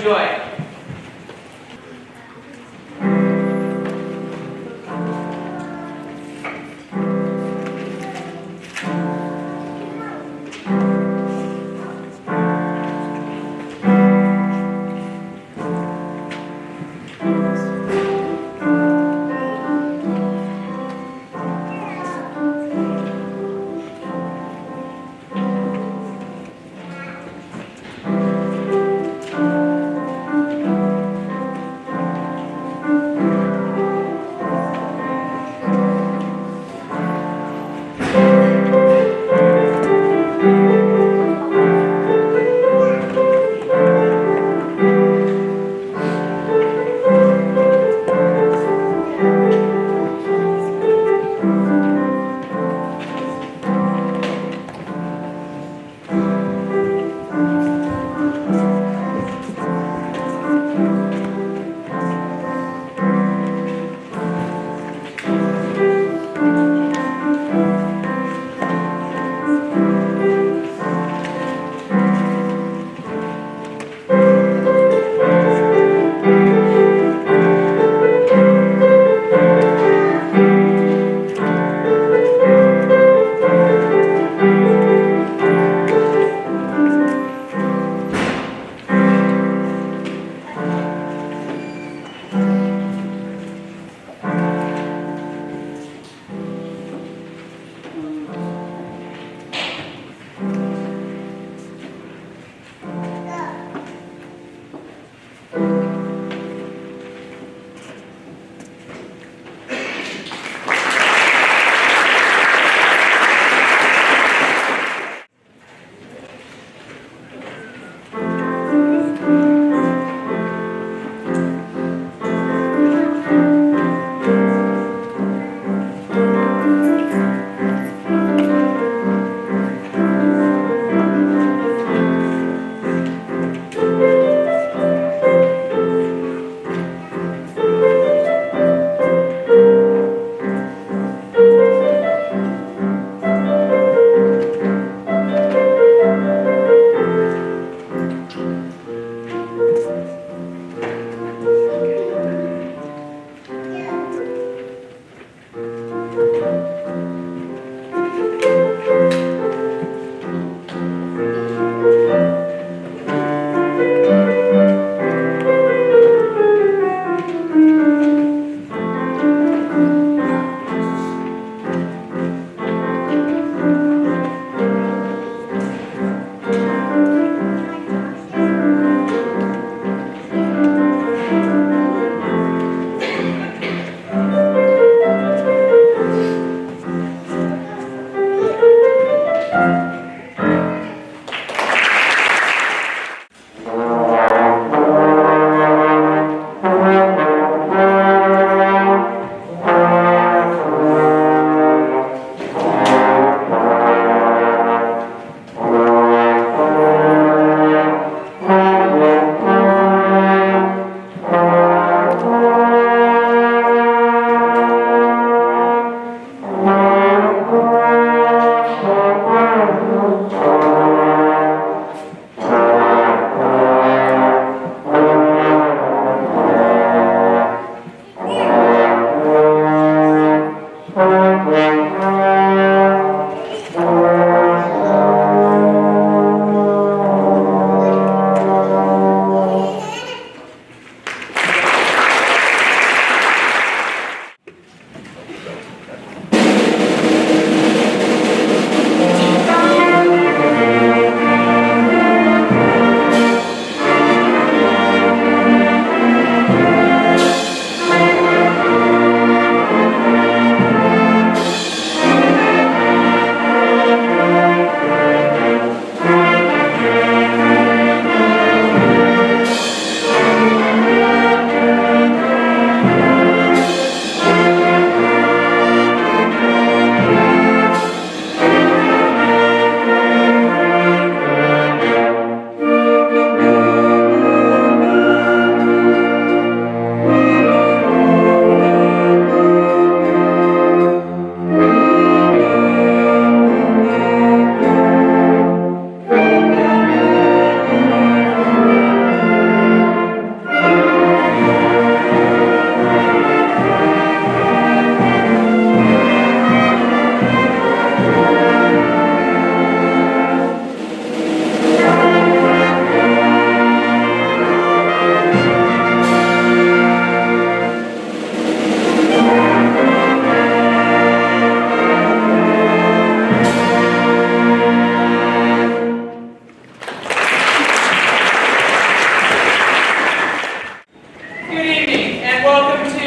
enjoy.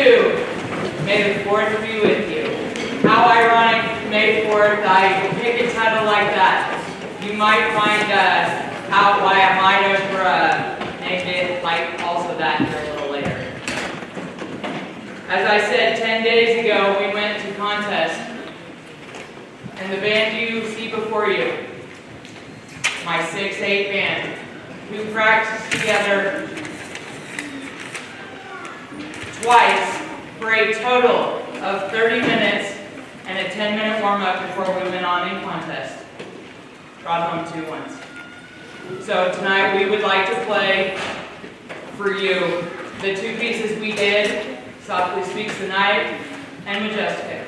2, May the 4th be with you. How ironic, May 4th, I pick a title like that. You might find out why I might have named it like also that here a little later. As I said 10 days ago, we went to contest, and the band you see before you, my 6/8 band, we practiced together twice for a total of 30 minutes and a 10-minute warm-up before we went on in contest. Brought home 2 wins. So tonight we would like to play for you the 2 pieces we did, Softly Speaks the Night and Majestic.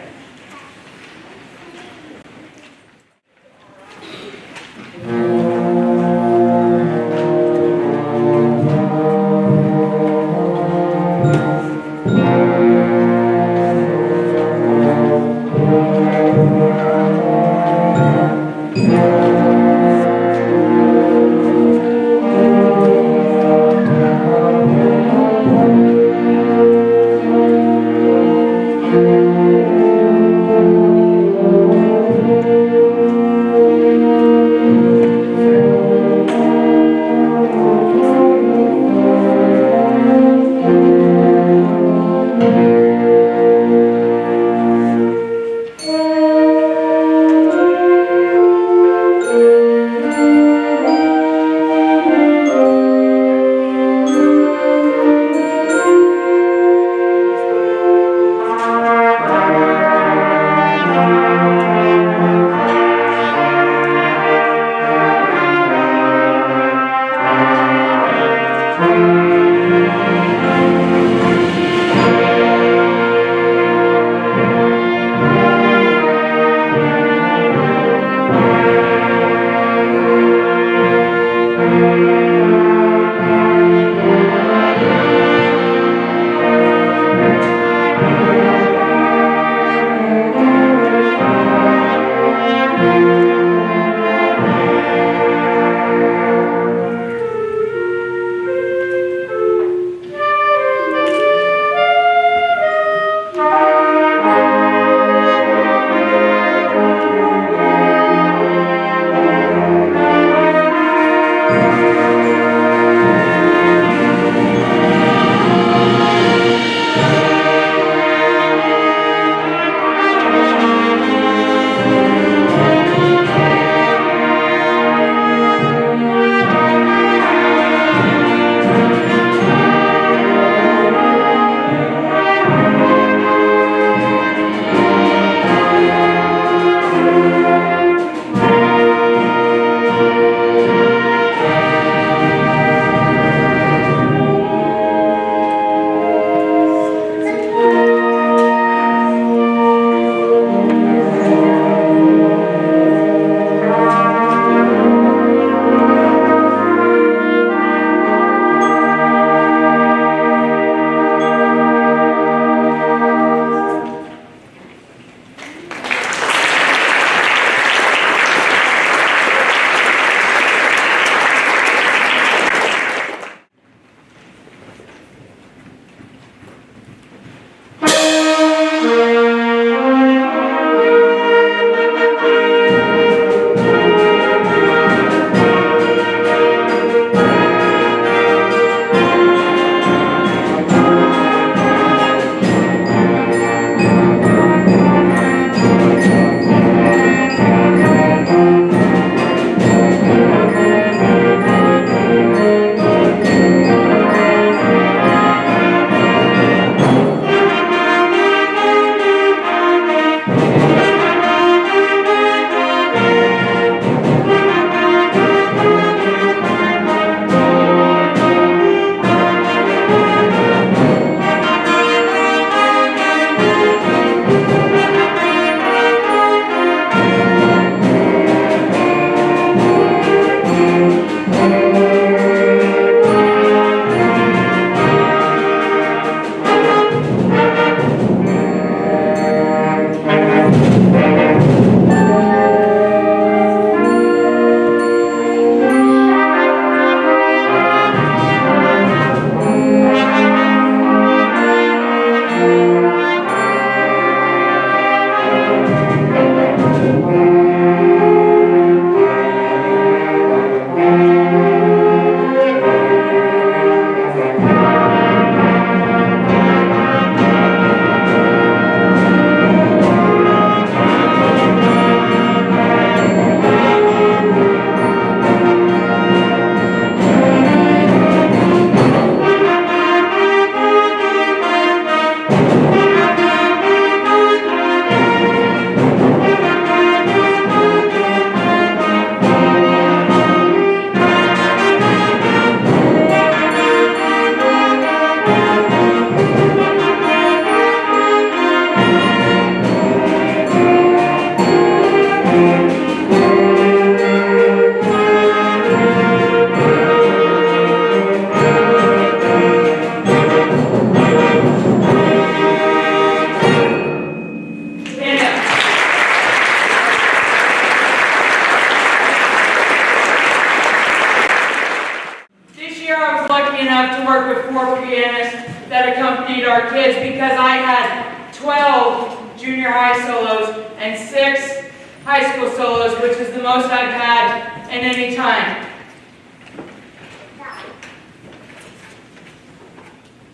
that accompanied our kids because I had 12 junior high solos and 6 high school solos, which is the most I've had in any time.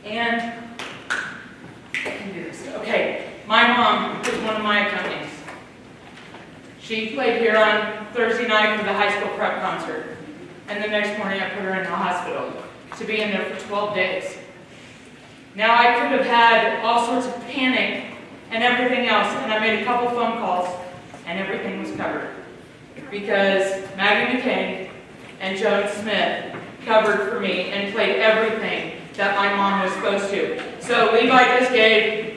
And I can do this. Okay, my mom was one of my accompanist. She played here on Thursday night for the high school prep concert. And the next morning I put her in the hospital to be in there for 12 days. Now I could have had all sorts of panic and everything else, and I made a couple phone calls and everything was covered. Because Maggie McCain and Joan Smith covered for me and played everything that my mom was supposed to. So Levi just gave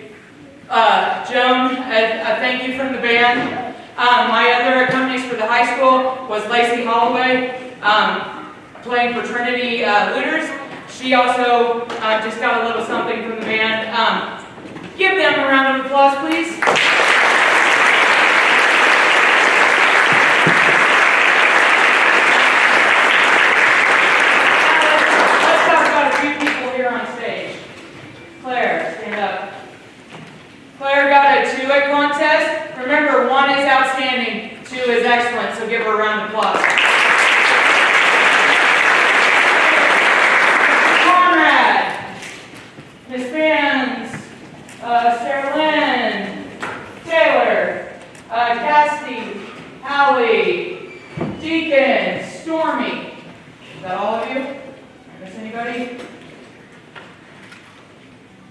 Joan a thank you from the band. My other accompanist for the high school was Lacey Holloway, playing for Trinity Looters. She also just got a little something from the band. Give them a round of applause, please. Let's talk about a few people here on stage. Claire, stand up. Claire got a 2 at contest. Remember, 1 is outstanding, 2 is excellent, so give her a round of applause. Conrad, Miss Vans, Sarah Lynn, Taylor, Cassidy, Hallie, Deacon, Stormy. Is that all of you? Did I miss anybody?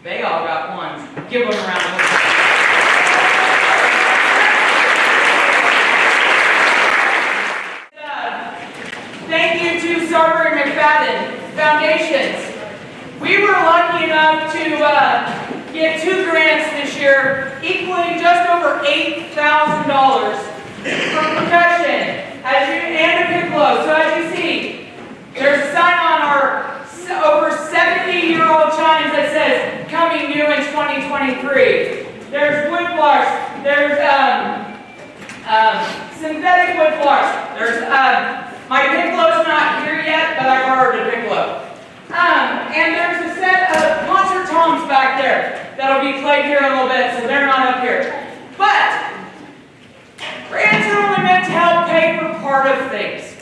They all got 1s. Give them a round of applause. Thank you to Sarver and McFadden Foundations. We were lucky enough to get 2 grants this year, equaling just over $8,000 for percussion and a piccolo. So as you see, there's a sign on our over 70-year-old chimes that says, coming new in 2023. There's wood blocks, there's synthetic wood blocks, there's, my piccolo's not here yet, but I borrowed a piccolo. And there's a set of concert toms back there that'll be played here in a little bit, so they're not up here. But grants are only meant to help pay for part of things.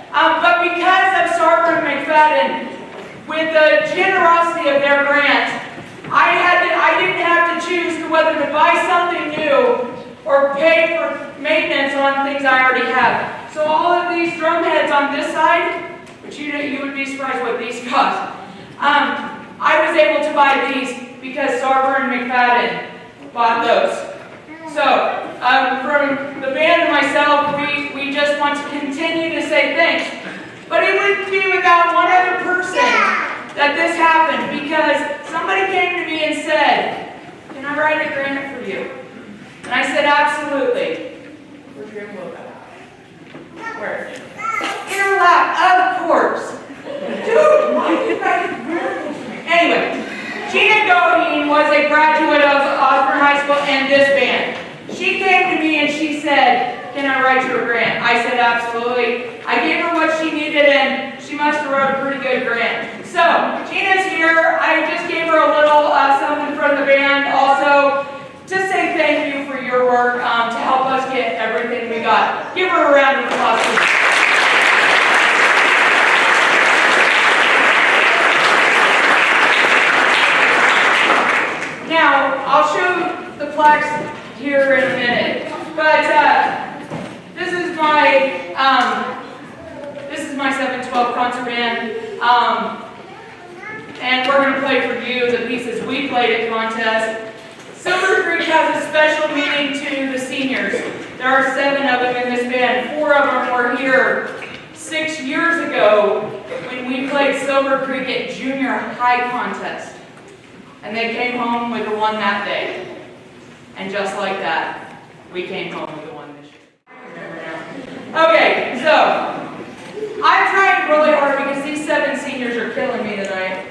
But because of Sarver and McFadden, with the generosity of their grants, I didn't have to choose whether to buy something new or pay for maintenance on things I already have. So all of these drum heads on this side, which you would be surprised what these cost, I was able to buy these because Sarver and McFadden bought those. So from the band and myself, we just want to continue to say thanks. But it wouldn't be without one other person that this happened, because somebody came to me and said, "Can I write a grant for you?" And I said, "Absolutely." Where's your envelope at? Where? In her lap, of course. Dude, why do you guys really? Anyway, Gina Goheen was a graduate of Osborne High School and this band. She came to me and she said, "Can I write you a grant?" I said, "Absolutely." I gave her what she needed and she must have wrote a pretty good grant. So, Gina's here. I just gave her a little something from the band also to say thank you for your work to help us get everything we got. Give her a round of applause. Now, I'll show the plaques here in a minute, but this is my 712 concert band, and we're going to play for you the pieces we played at contest. Silver Creek has a special meaning to the seniors. There are 7 of them in this band. 4 of them were here 6 years ago when we played Silver Creek at junior high contest. And they came home with the one that day. And just like that, we came home with the one this year. Okay, so I'm trying really hard because these 7 seniors are killing me tonight.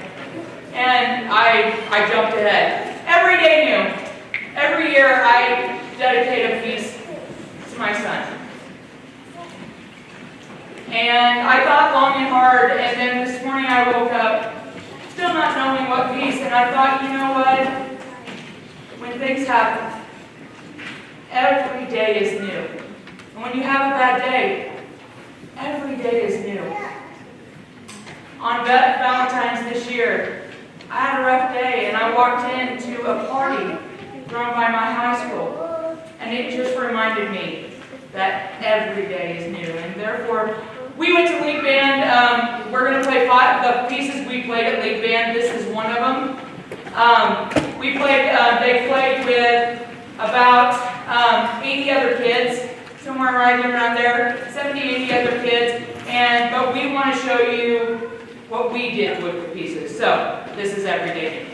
And I jumped ahead. Every day new. Every year I dedicate a piece to my son. And I thought long and hard, and then this morning I woke up still not knowing what piece, and I thought, you know what? When things happen, every day is new. And when you have a bad day, every day is new. On Valentine's this year, I had a rough day, and I walked into a party thrown by my high school, and it just reminded me that every day is new, and therefore, we went to League Band. We're going to play the pieces we played at League Band. This is one of them. They played with about 80 other kids, somewhere right around there, 70, 80 other kids, but we want to show you what we did with the pieces. So, this is Everyday.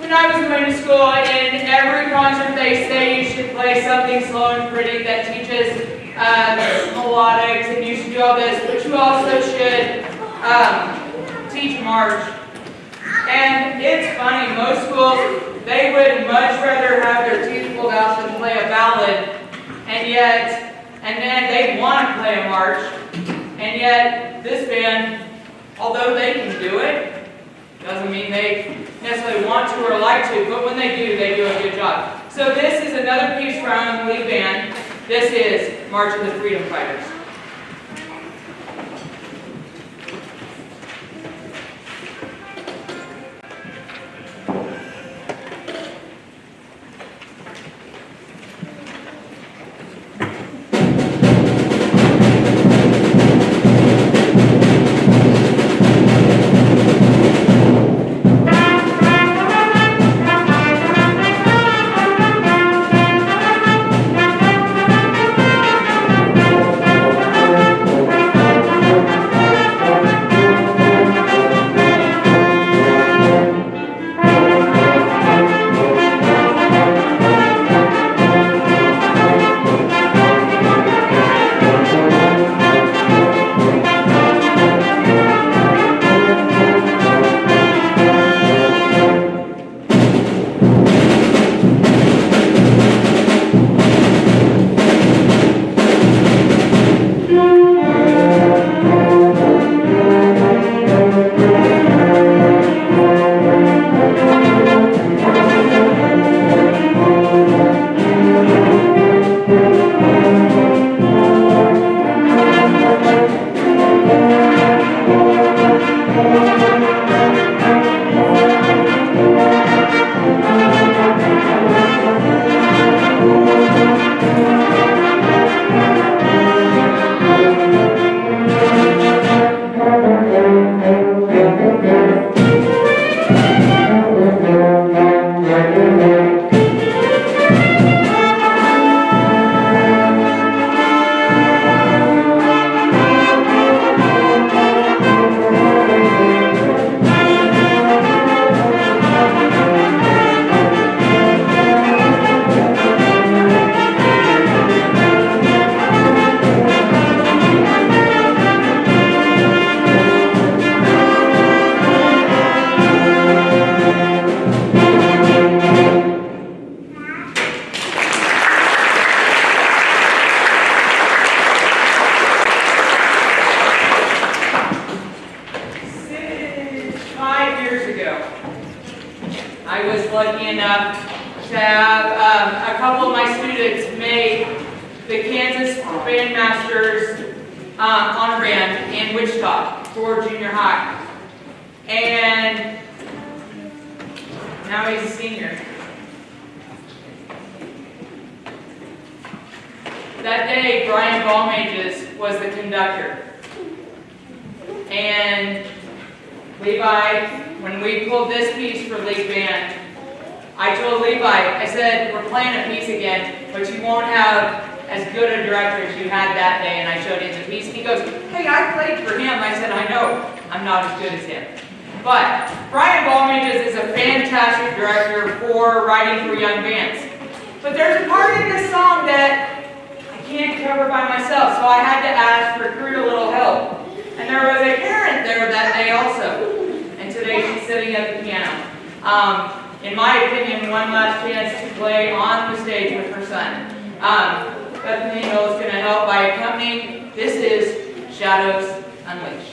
When I was going to school, in every concert they say you should play something slow and pretty that teaches melodics, and you should do all this, but you also should teach march. And it's funny, most schools, they would much rather have their teeth pulled out than play a ballad, and then they want to play a march, and yet this band, although they can do it, doesn't mean they necessarily want to or like to, but when they do a good job. So this is another piece from League Band. This is March of the Freedom Fighters. lucky enough to have a couple of my students make the Kansas Bandmasters honor band in Wichita for junior high. And now he's a senior. That day, Brian Ballmages was the conductor. And Levi, when we pulled this piece for league band, I told Levi, I said, we're playing a piece again, but you won't have as good a director as you had that day. And I showed him the piece. He goes, hey, I played for him. I said, I know, I'm not as good as him. But Brian Ballmages is a fantastic director for writing for young bands. But there's a part in this song that I can't cover by myself, so I had to ask for crew a little help. And there was a parent there that day also. And today she's sitting at the piano. In my opinion, one last chance to play on the stage with her son. Bethany Hill is going to help by accompanying. This is Shadows Unleashed.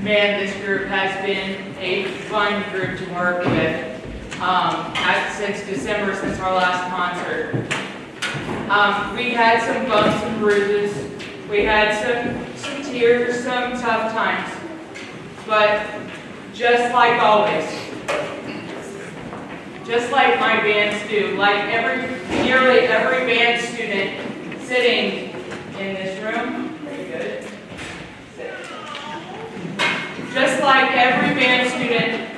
Man, this group has been a fun group to work with since December, since our last concert. We had some bumps and bruises. We had some tears, some tough times. But just like always, just like my bands do, like nearly every band student sitting in this room, very good. Just like every band student,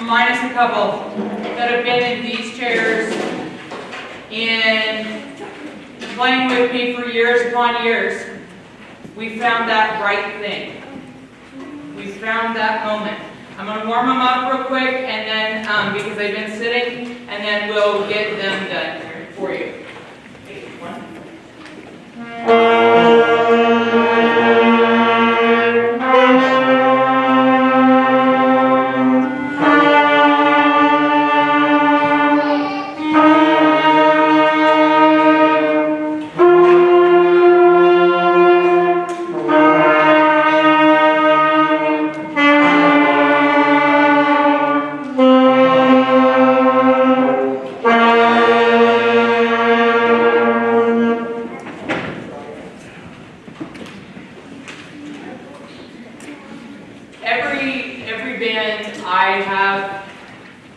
minus a couple, that have been in these chairs and playing with me for years upon years, we found that right thing. We found that moment. I'm going to warm them up real quick, and then, because they've been sitting, and then we'll get them done here for you. Okay, one. band,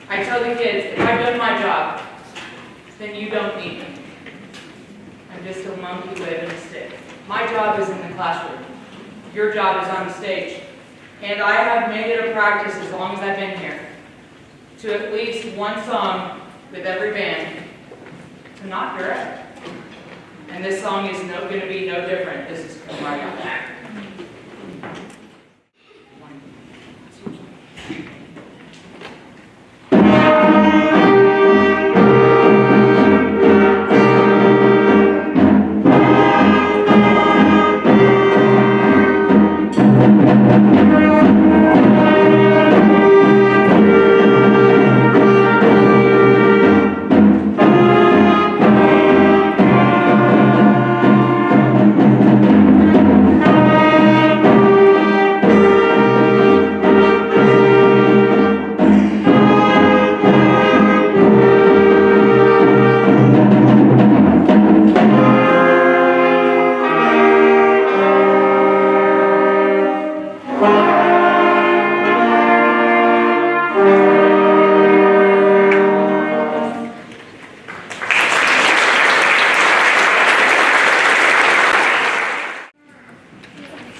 I tell the kids, if I've done my job, then you don't need me. I'm just a monkey waving a stick. My job is in the classroom. Your job is on the stage. And I have made it a practice as long as I've been here to at least one song with every band to knock her out. And this song is going to be no different. This is Come Right On Back.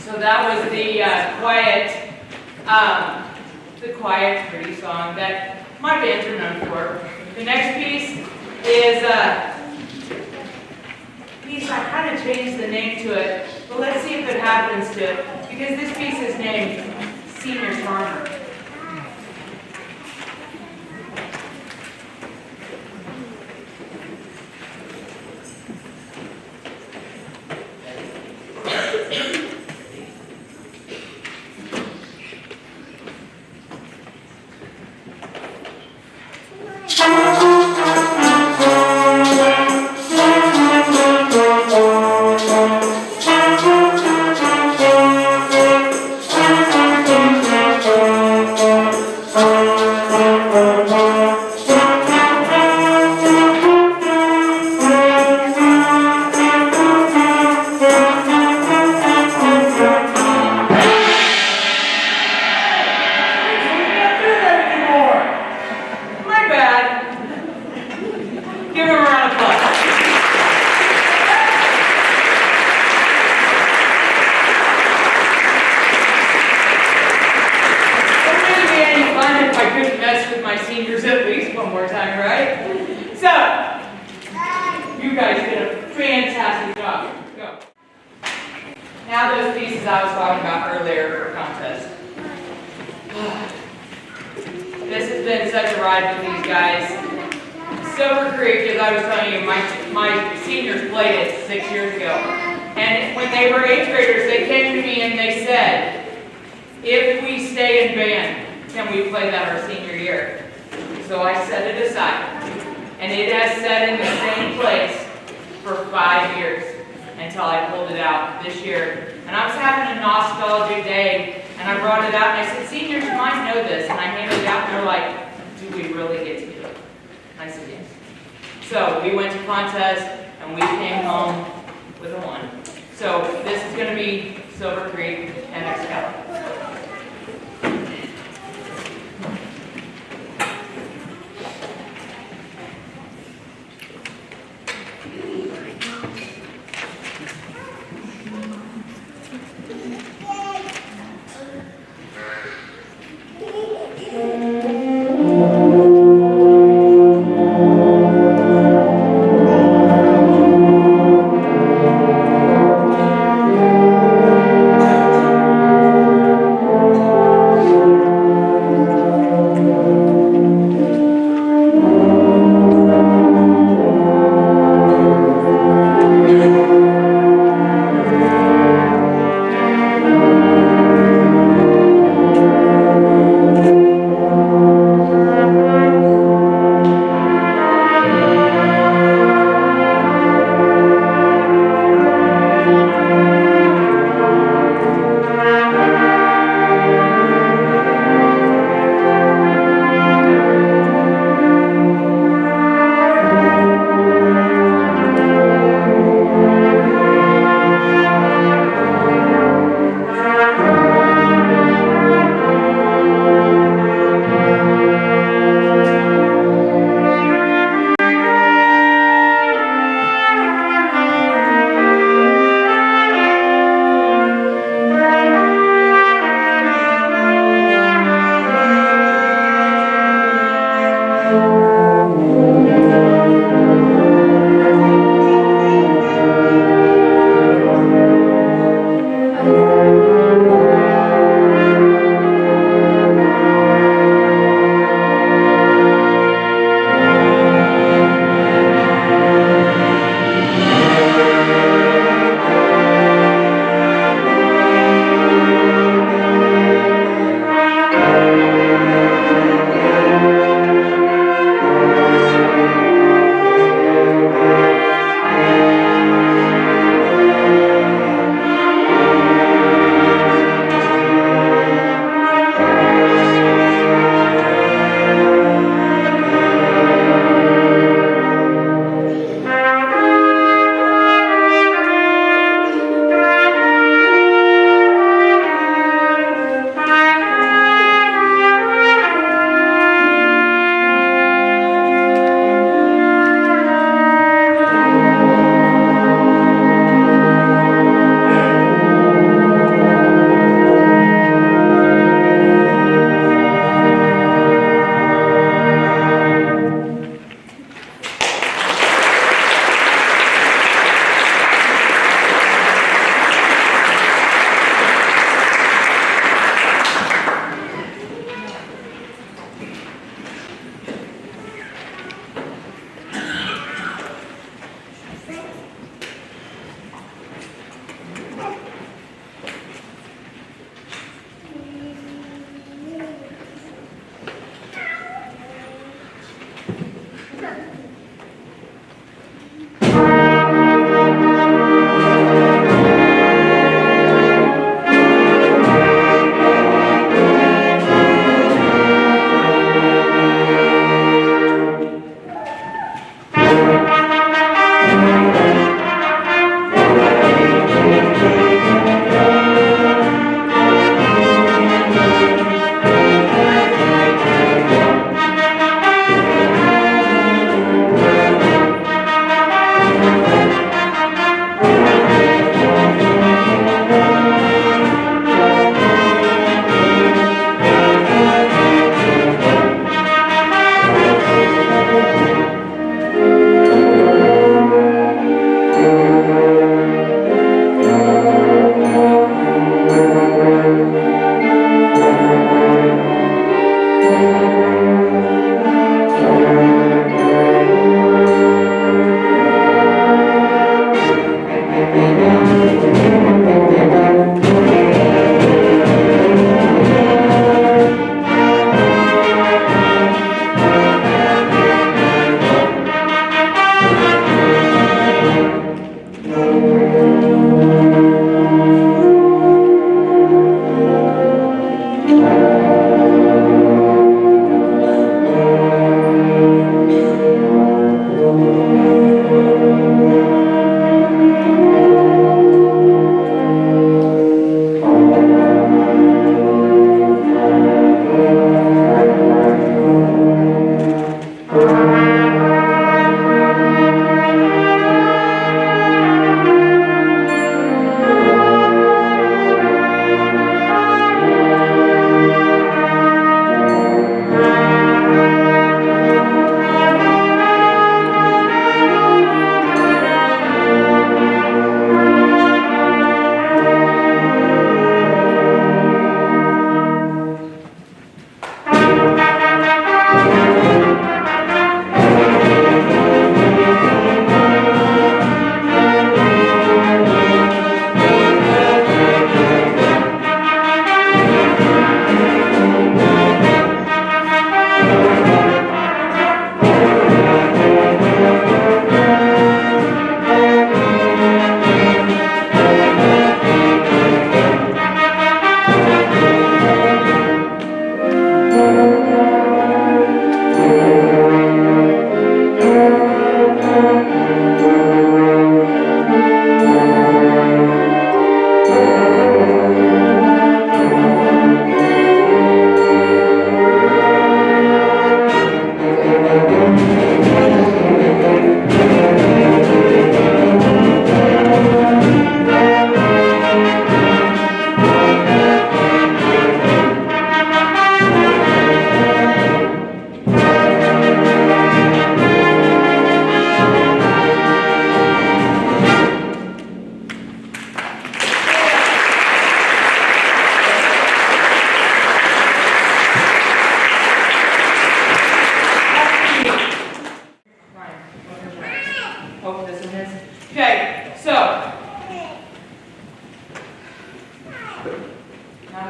So that was the quiet, pretty song that my bands are known for. The next piece is I kind of changed the name to it, but let's see if it happens to it, because this piece is named Senior Farmer. At least one more time, right? So, you guys did a fantastic job. Go. Now those pieces I was talking about earlier for contest. This has been such a ride with these guys. Silver Creek, as I was telling you, my seniors played it 6 years ago. And when they were 8th graders, they came to me and they said, if we stay in band, can we play that our senior year? So I set it aside, and it has sat in the same place for 5 years until I pulled it out this year. And I was having a nostalgic day, and I brought it out, and I said, seniors, you might know this. And I handed it out, and they're like, do we really get to do it? And I said, yes. So we went to contest, and we came home with a 1. So this is going to be Silver Creek and Excalibur.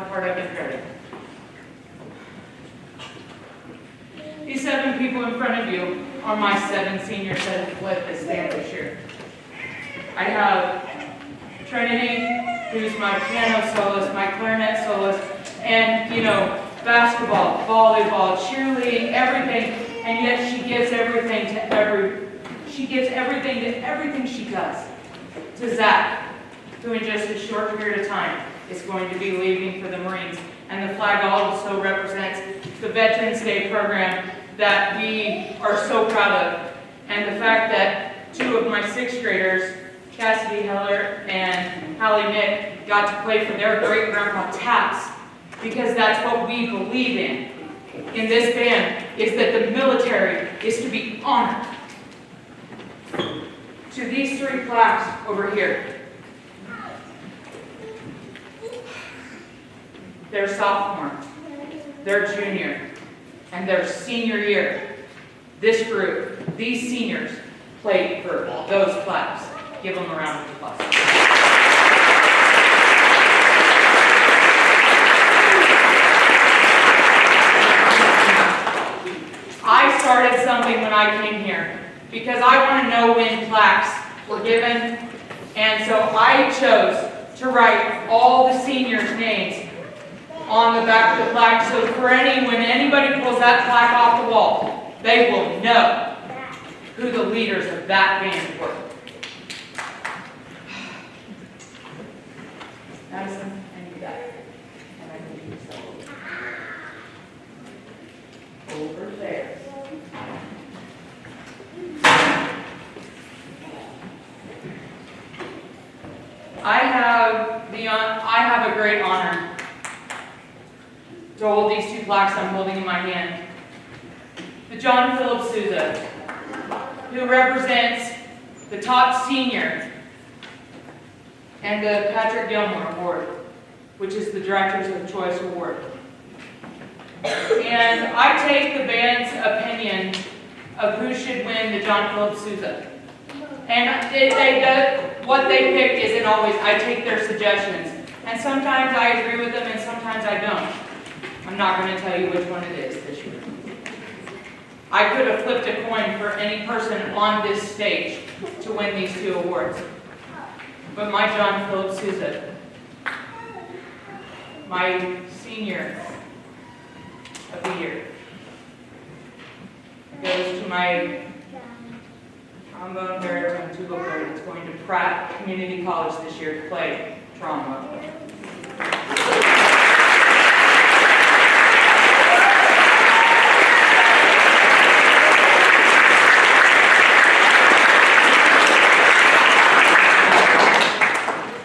the part I've been dreading. These 7 people in front of you are my 7 seniors that have led this band this year. I have Trinity, who's my piano soloist, my clarinet soloist, and, basketball, volleyball, cheerleading, everything, and yet she gives everything to everything she does. To Zach, who in just a short period of time is going to be leaving for the Marines. And the flag also represents the Veterans Day program that we are so proud of. And the fact that 2 of my 6th graders, Cassidy Heller and Hallie Nick, got to play for their great-grandpa Taps, because that's what we believe in this band, is that the military is to be honored. To these 3 plaques over here. Their sophomore, their junior, and their senior year. This group, these seniors, played for those plaques. Give them a round of applause. I started something when I came here because I want to know when plaques were given, and so I chose to write all the seniors' names on the back of the plaque, so when anybody pulls that plaque off the wall, they will know who the leaders of that band were. Madison, I need that. And I need you so. Over there. I have a great honor to hold these 2 plaques I'm holding in my hand. The John Philip Sousa, who represents the top senior, and the Patrick Gilmore Award, which is the Directors of Choice Award. And I take the band's opinion of who should win the John Philip Sousa. And what they pick isn't always, I take their suggestions. And sometimes I agree with them and sometimes I don't. I'm not going to tell you which one it is this year. I could have flipped a coin for any person on this stage to win these 2 awards. But my John Philip Sousa, my senior of the year, goes to my trombone baritone tuba player that's going to Pratt Community College this year to play trombone.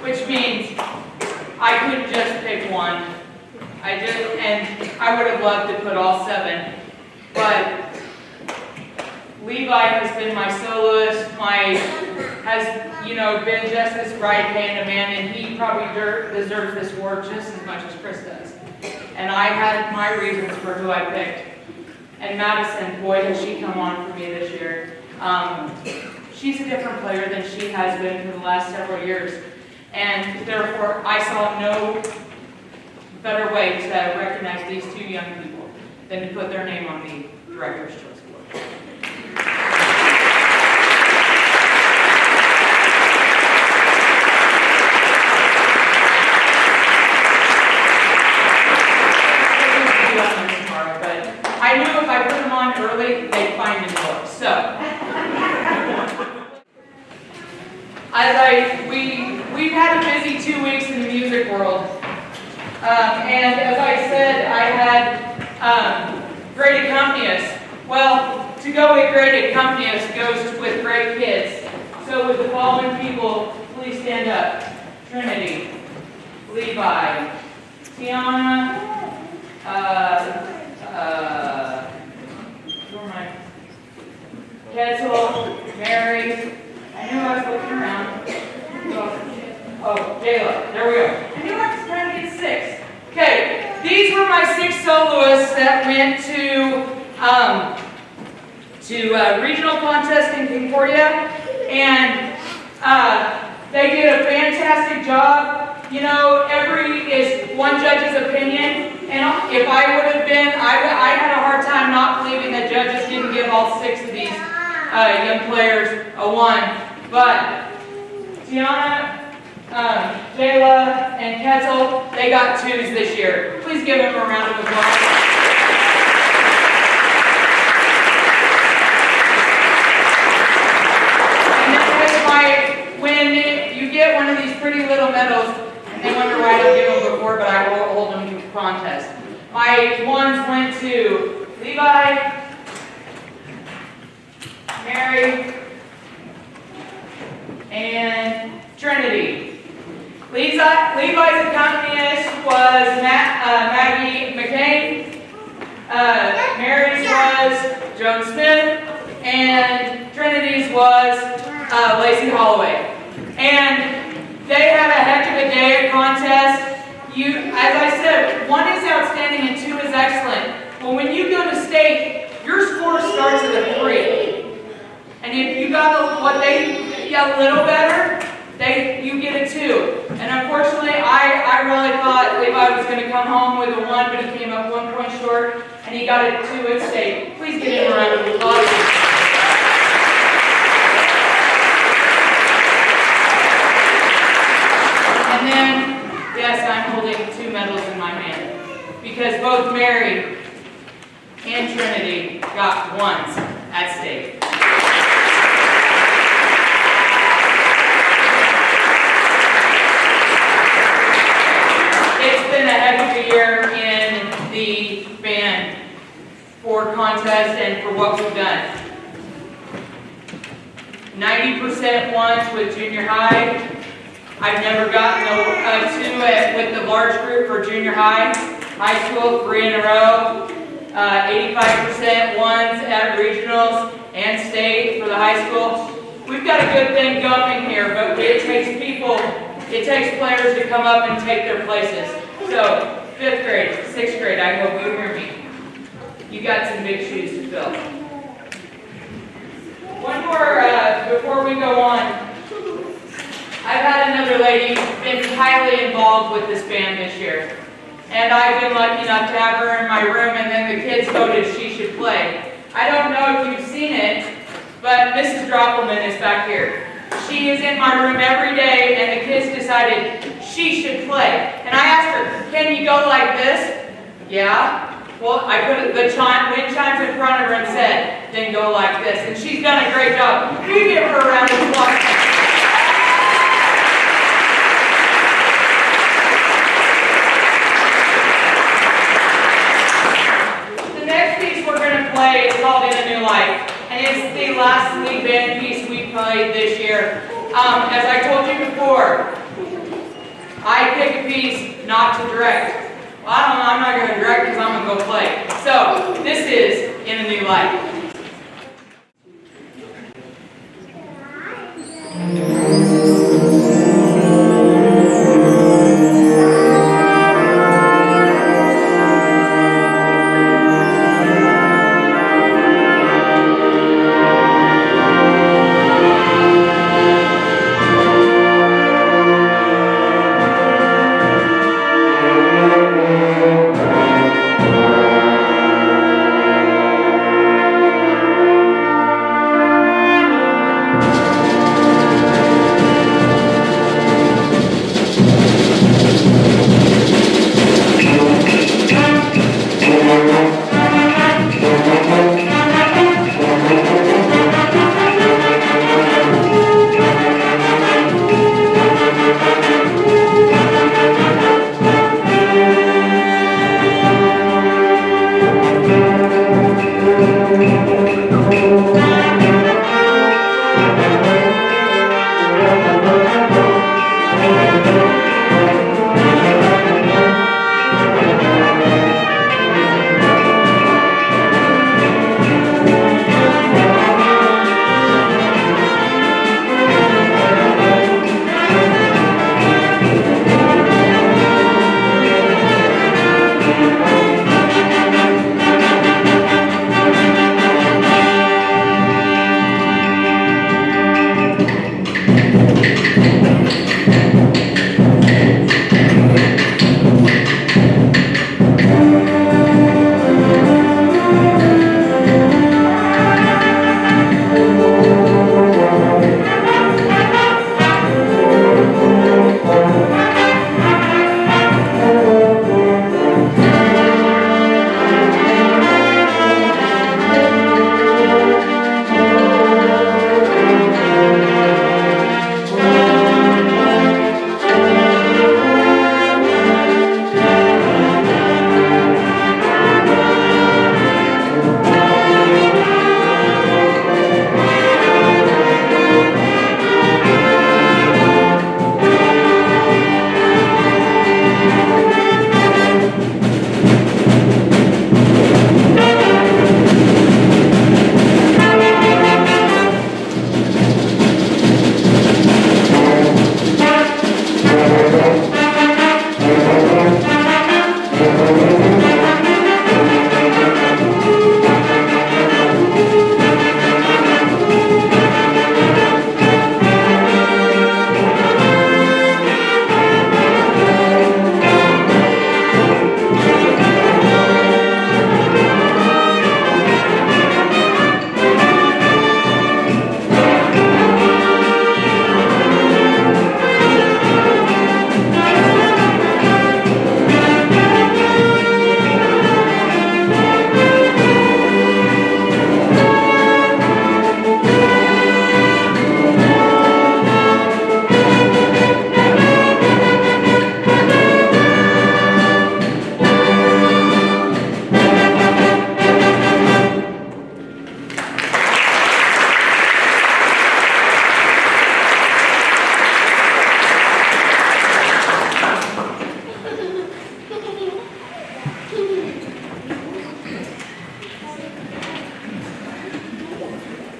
Which means I couldn't just pick one. I would have loved to put all 7, but Levi has been my soloist, has been just as right hand man, and he probably deserves this award just as much as Chris does. And I had my reasons for who I picked. And Madison, boy, has she come on for me this year. She's a different player than she has been for the last several years. And therefore, I saw no better way to recognize these 2 young people than to put their name on the Director's Choice Award. I knew if I put them on early, they'd find a book. So, we've had a busy 2 weeks in the music world, and as I said, I had great accompanist. Well, to go with great accompanist goes with great kids. So, with the following people, please stand up: Trinity, Levi, Tiana. Ketzel, Mary, I knew I was looking around. Oh, Jayla, there we go. I knew I was trying to get 6. Okay, these were my 6 soloists that went to regional contest in Concordia, and they did a fantastic job. you know, every is one judge's opinion, and if I would have been, I had a hard time not believing that judges didn't give all 6 of these young players a 1. But Tiana, Jayla, and Ketzel, they got 2s this year. Please give them a round of applause. When you get one of these pretty little medals, and they wonder why I didn't give them before, but I will hold them to contest. My 1s went to Levi, Mary, and Trinity. Levi's accompanist was Maggie McCain, Mary's was Joan Smith, and Trinity's was Lacey Holloway. And they had a heck of a day at contest. As I said, 1 is outstanding and 2 is excellent. Well, when you go to state, your score starts at a 3. And if you got what they got a little better, you get a 2. And unfortunately, I really thought Levi was going to come home with a 1, but he came up 1 point short, and he got a 2 at state. Please give him a round of applause. And then, yes, I'm holding 2 medals in my hand, because both Mary and Trinity got 1s at state. It's been a heck of a year in the band for contest and for what we've done. 90% 1s with junior high. I've never gotten a 2 with the large group for junior high. High school, 3 in a row. 85% 1s at regionals and state for the high school. We've got a good thing going here, but it takes players to come up and take their places. So, 5th grade, 6th grade, I hope you hear me. You got some big shoes to fill. One more, before we go on. I've had another lady been highly involved with this band this year. And I've been lucky enough to have her in my room, and then the kids voted she should play. I don't know if you've seen it, but Mrs. Droppelman is back here. She is in my room every day, and the kids decided she should play. And I asked her, can you go like this? Yeah. Well, I put the wind chimes in front of her and said, then go like this. And she's done a great job. You give her a round of applause. It's called In a New Life, and it's the last lead band piece we played this year. As I told you before, I pick a piece not to direct. Well, I'm not going to direct because I'm going to go play. So, this is In a New Life.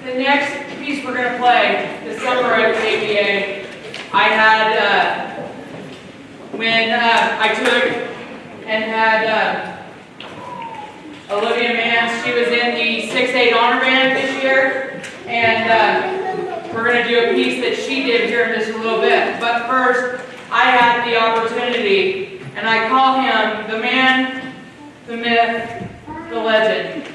The next piece we're going to play, the summer at ABA, I had, when I took and had Olivia Mance, she was in the 6-8 honor band this year, and we're going to do a piece that she did here in just a little bit. But first, I had the opportunity, and I call him the man, the myth, the legend.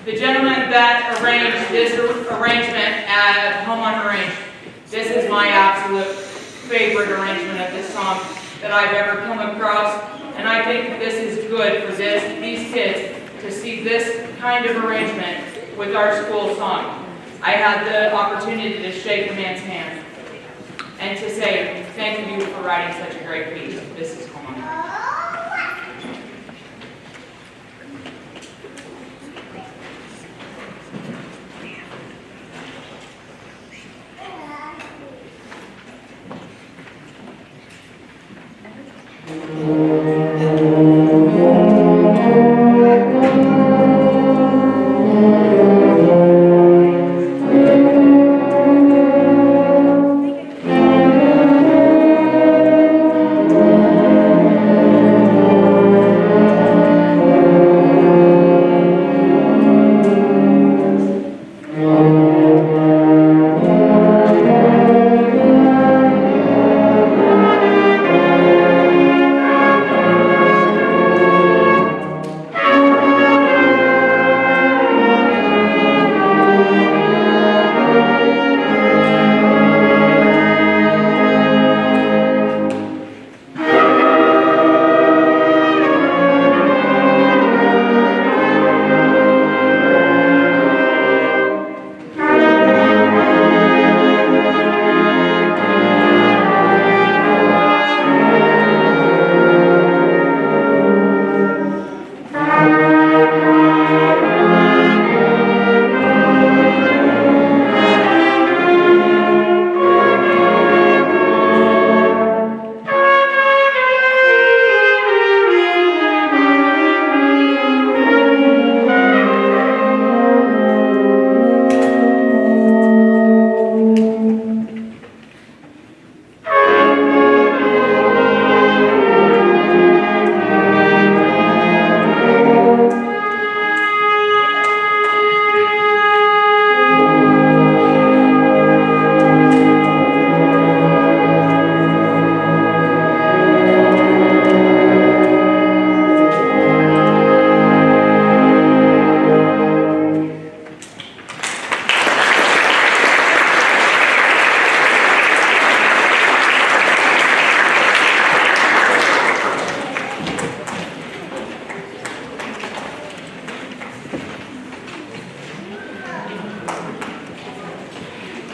The gentleman that arranged this arrangement at Home on the Range. This is my absolute favorite arrangement of this song that I've ever come across, and I think that this is good for these kids to see this kind of arrangement with our school song. I had the opportunity to shake the man's hand and to say thank you for writing such a great piece. This is Home on the Range.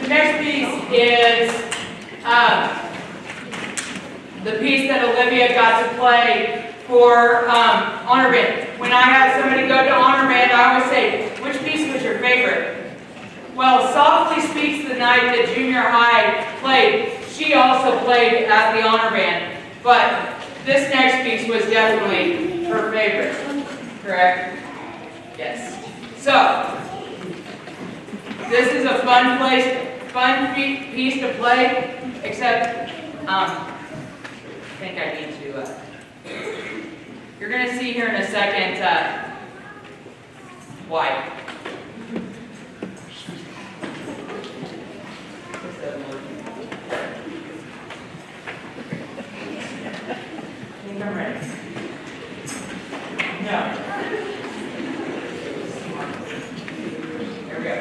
The next piece is the piece that Olivia got to play for honor band. When I have somebody go to honor band, I always say, which piece was your favorite? Well, Softly Speaks the Night that junior high played, she also played at the honor band. But this next piece was definitely her favorite, correct? Yes. So, this is a fun piece to play, except I think I need to You're going to see here in a second why. I think I'm ready. No. Here we go.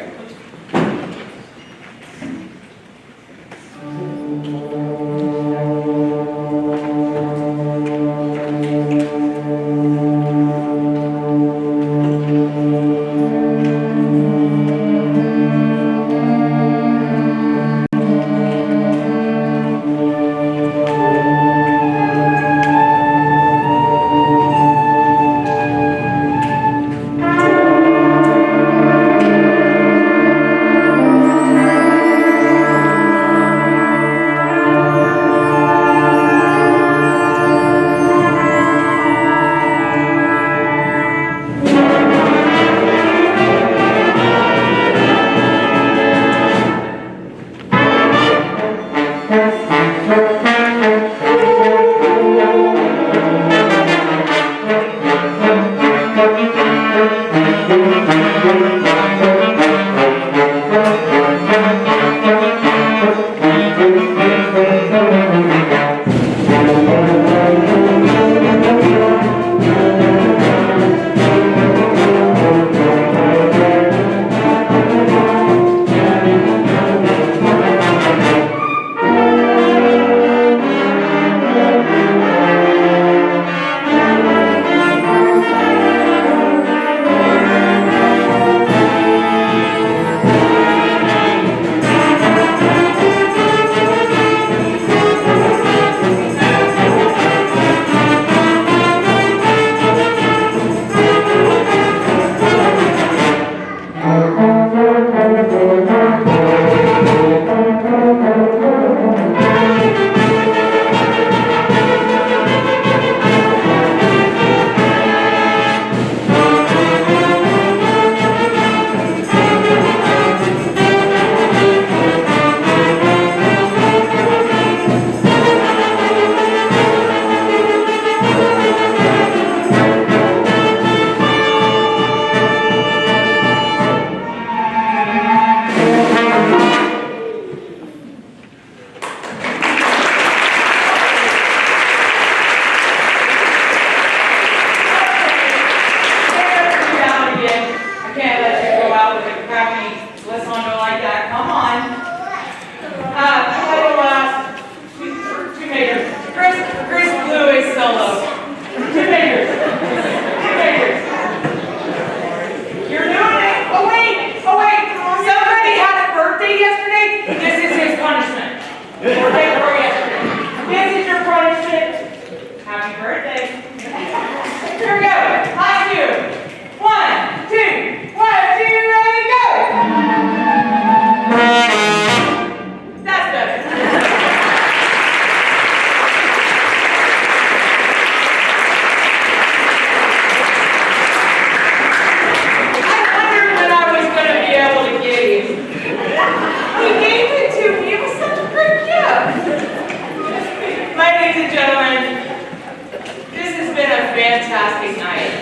Fantastic night.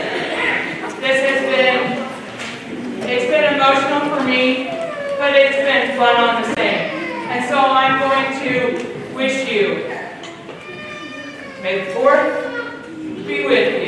It's been emotional for me, but it's been fun on the same. And so I'm going to wish you, may the 4th be with you.